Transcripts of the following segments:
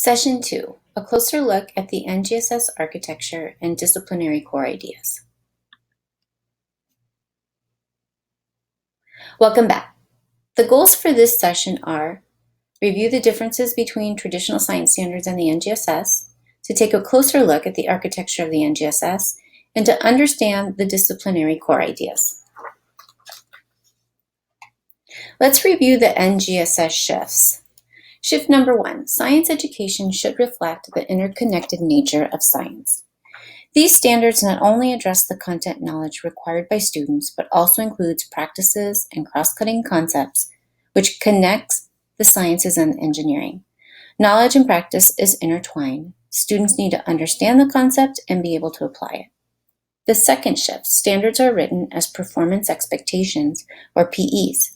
Session 2, a closer look at the NGSS architecture and disciplinary core ideas. Welcome back. The goals for this session are review the differences between traditional science standards and the NGSS, to take a closer look at the architecture of the NGSS, and to understand the disciplinary core ideas. Let's review the NGSS shifts. Shift number 1, science education should reflect the interconnected nature of science. These standards not only address the content knowledge required by students, but also includes practices and cross-cutting concepts which connects the sciences and engineering. Knowledge and practice is intertwined. Students need to understand the concept and be able to apply it. The second shift, standards are written as performance expectations, or PEs.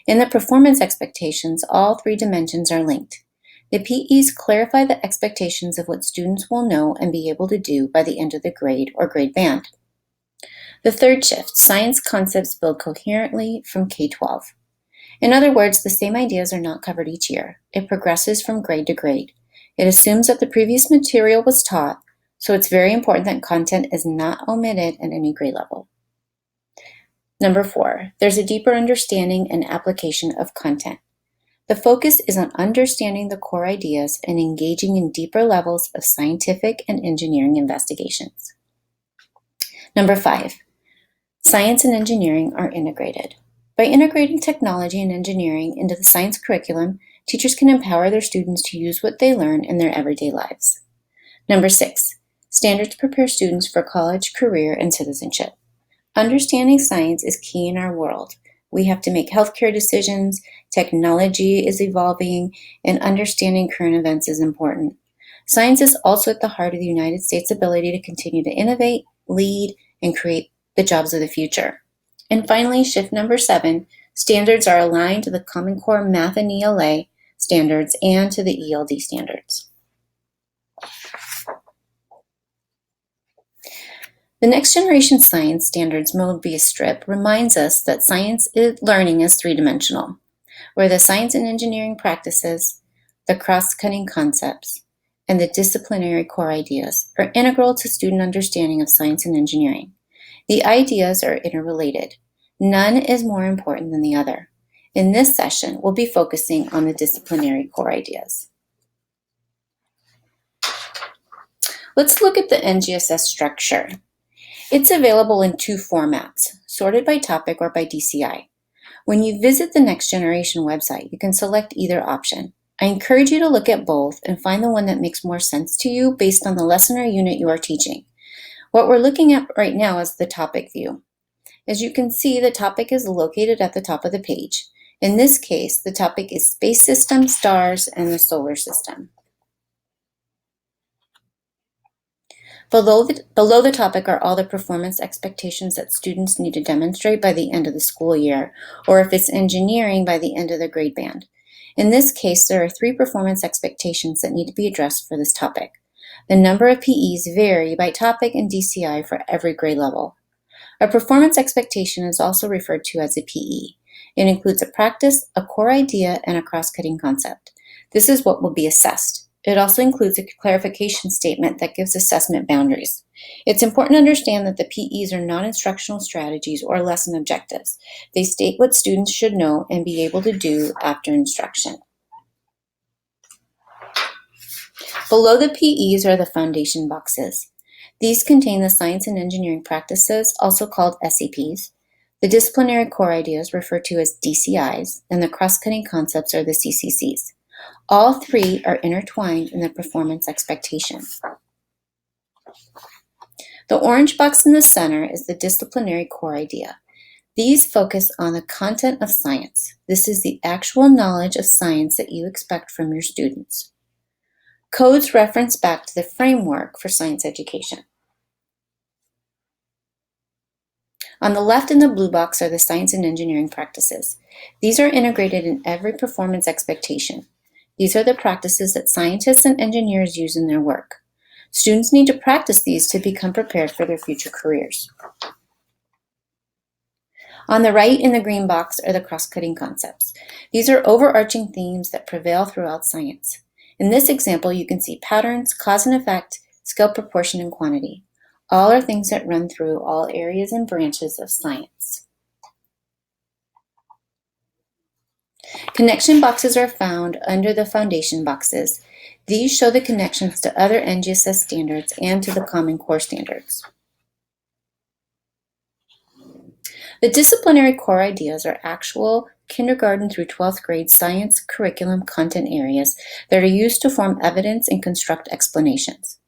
In the performance expectations, all three dimensions are linked. The PEs clarify the expectations of what students will know and be able to do by the end of the grade or grade band. The third shift, science concepts build coherently from K-12. In other words, the same ideas are not covered each year. It progresses from grade to grade. It assumes that the previous material was taught, so it's very important that content is not omitted at any grade level. Number 4, there's a deeper understanding and application of content. The focus is on understanding the core ideas and engaging in deeper levels of scientific and engineering investigations. Number 5, science and engineering are integrated. By integrating technology and engineering into the science curriculum, teachers can empower their students to use what they learn in their everyday lives. Number 6, standards prepare students for college, career, and citizenship. Understanding science is key in our world. We have to make healthcare decisions, technology is evolving, and understanding current events is important. Science is also at the heart of the United States' ability to continue to innovate, lead, and create the jobs of the future. And finally, shift number 7, standards are aligned to the Common Core Math and ELA standards and to the ELD standards. The Next Generation Science Standards Mobius strip reminds us that science learning is three-dimensional, where the science and engineering practices, the cross-cutting concepts, and the disciplinary core ideas are integral to student understanding of science and engineering. The ideas are interrelated. None is more important than the other. In this session, we'll be focusing on the disciplinary core ideas. Let's look at the NGSS structure. It's available in 2 formats, sorted by topic or by DCI. When you visit the Next Generation website, you can select either option. I encourage you to look at both and find the one that makes more sense to you based on the lesson or unit you are teaching. What we're looking at right now is the topic view. As you can see, the topic is located at the top of the page. In this case, the topic is Space System, Stars, and the Solar System. Below the topic are all the performance expectations that students need to demonstrate by the end of the school year, or if it's engineering, by the end of the grade band. In this case, there are 3 performance expectations that need to be addressed for this topic. The number of PEs vary by topic and DCI for every grade level. A performance expectation is also referred to as a PE. It includes a practice, a core idea, and a cross-cutting concept. This is what will be assessed. It also includes a clarification statement that gives assessment boundaries. It's important to understand that the PEs are non-instructional strategies or lesson objectives. They state what students should know and be able to do after instruction. Below the PEs are the foundation boxes. These contain the science and engineering practices, also called SAPs. The disciplinary core ideas, referred to as DCIs, and the cross-cutting concepts are the CCCs. All 3 are intertwined in the performance expectation. The orange box in the center is the disciplinary core idea. These focus on the content of science. This is the actual knowledge of science that you expect from your students. Codes reference back to the framework for science education. On the left in the blue box are the science and engineering practices. These are integrated in every performance expectation. These are the practices that scientists and engineers use in their work. Students need to practice these to become prepared for their future careers. On the right in the green box are the cross-cutting concepts. These are overarching themes that prevail throughout science. In this example, you can see patterns, cause and effect, scale, proportion, and quantity. All are things that run through all areas and branches of science. Connection boxes are found under the foundation boxes. These show the connections to other NGSS standards and to the Common Core standards. The disciplinary core ideas are actual kindergarten through 12th grade science curriculum content areas that are used to form evidence and construct explanations.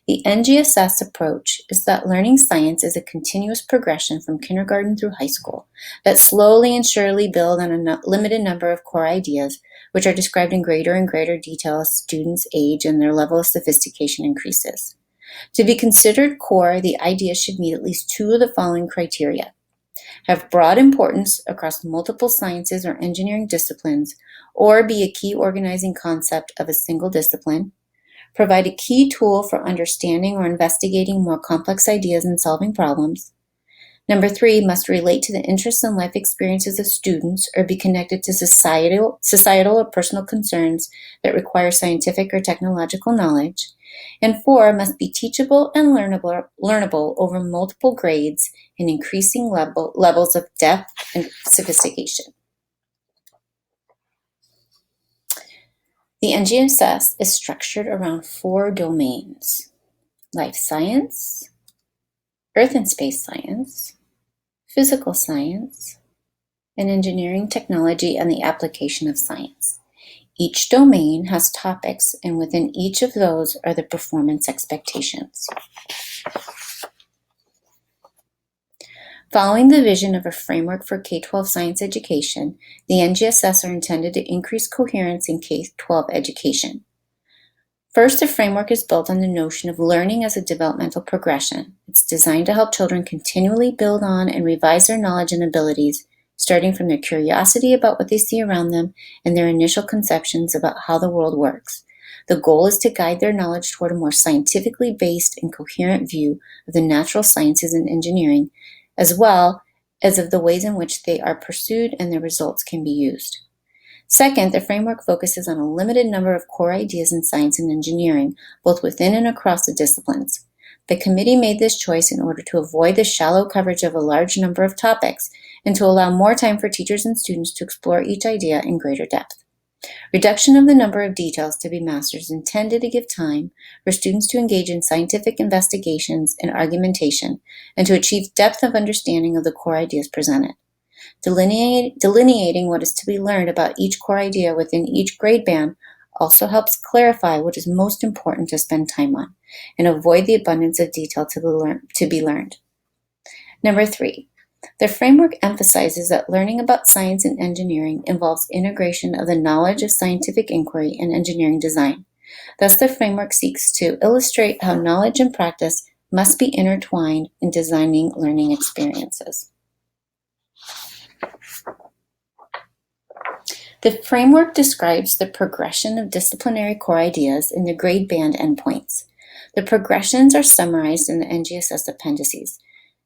The NGSS approach is that learning science is a continuous progression from kindergarten through high school that slowly and surely build on a limited number of core ideas, which are described in greater and greater detail as students age and their level of sophistication increases. To be considered core, the ideas should meet at least two of the following criteria: have broad importance across multiple sciences or engineering disciplines, or be a key organizing concept of a single discipline, provide a key tool for understanding or investigating more complex ideas and solving problems. Number 3, must relate to the interests and life experiences of students or be connected to societal or personal concerns that require scientific or technological knowledge. And 4, must be teachable and learnable over multiple grades in increasing levels of depth and sophistication. The NGSS is structured around 4 domains: life science, earth and space science, physical science, and engineering, technology, and the application of science. Each domain has topics, and within each of those are the performance expectations. Following the vision of a framework for K-12 science education, the NGSS are intended to increase coherence in K-12 education. First, the framework is built on the notion of learning as a developmental progression. It's designed to help children continually build on and revise their knowledge and abilities, starting from their curiosity about what they see around them and their initial conceptions about how the world works. The goal is to guide their knowledge toward a more scientifically based and coherent view of the natural sciences and engineering, as well as of the ways in which they are pursued and their results can be used. Second, the framework focuses on a limited number of core ideas in science and engineering, both within and across the disciplines. The committee made this choice in order to avoid the shallow coverage of a large number of topics and to allow more time for teachers and students to explore each idea in greater depth. Reduction of the number of details to be mastered is intended to give time for students to engage in scientific investigations and argumentation and to achieve depth of understanding of the core ideas presented. Delineating what is to be learned about each core idea within each grade band also helps clarify what is most important to spend time on and avoid the abundance of detail to be learned. Number 3, the framework emphasizes that learning about science and engineering involves integration of the knowledge of scientific inquiry and engineering design. Thus, the framework seeks to illustrate how knowledge and practice must be intertwined in designing learning experiences. The framework describes the progression of disciplinary core ideas in the grade band endpoints. The progressions are summarized in the NGSS appendices.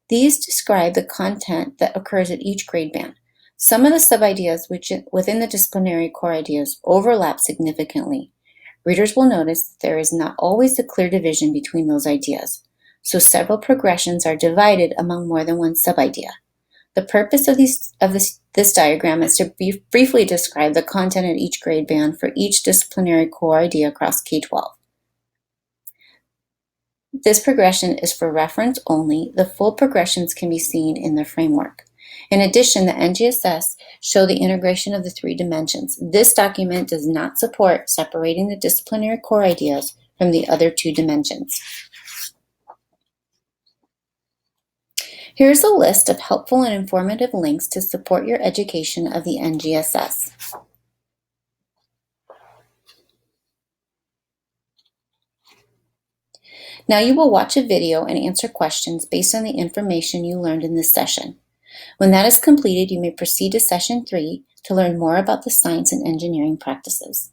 These describe the content that occurs at each grade band. Some of the sub-ideas within the disciplinary core ideas overlap significantly. Readers will notice that there is not always a clear division between those ideas, so several progressions are divided among more than one sub-idea. The purpose of this diagram is to briefly describe the content at each grade band for each disciplinary core idea across K-12. This progression is for reference only. The full progressions can be seen in the framework. In addition, the NGSS show the integration of the 3 dimensions. This document does not support separating the disciplinary core ideas from the other 2 dimensions. Here's a list of helpful and informative links to support your education of the NGSS. Now you will watch a video and answer questions based on the information you learned in this session. When that is completed, you may proceed to session 3 to learn more about the science and engineering practices.